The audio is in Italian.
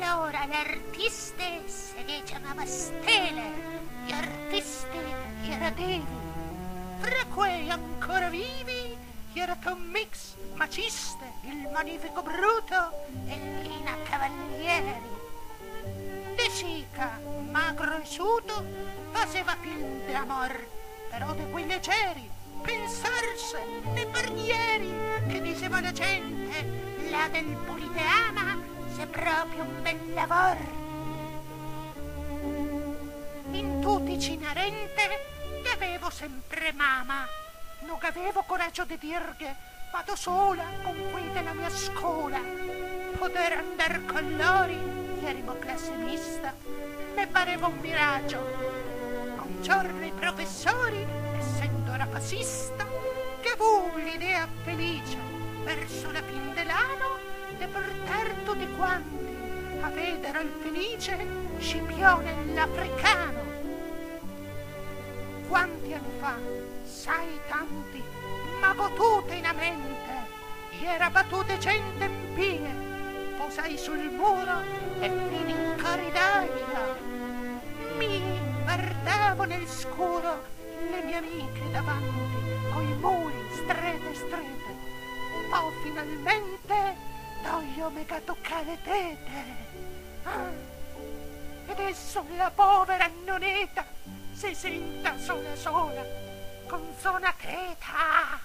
allora le artiste se le chiamava stele, gli artisti era devi. Fra quei ancora vivi era Tom Mix, Maciste, il Magnifico Bruto e Lina Cavalieri. De Sica, magro e sudo, faceva film d'amor, però di quei leggeri, pensarse, ne barrieri, che diceva la gente, la del Politeama, se proprio un bel lavoro. In tutti Cinarente avevo sempre mamma, non avevo coraggio di dirghe, vado sola con qui della mia scuola. Poter andar con loro, ero classe mista, mi pareva un miraggio. Un giorno i professori, essendo rapacista, che avevo l'idea felice, verso la fin dell'anno, di portar tutti quanti a vedere il felice Scipione l'Africano. Quanti anni fa, sai tanti, ma battute in mente, era battute gente in pie, posai sul muro e fini in corridoio. Mi guardavo nel scuro le mie amiche davanti, coi muri strette strette, poi finalmente io mi toccare tete. Ed adesso la povera nonetta si senta sola sola, con zona teta.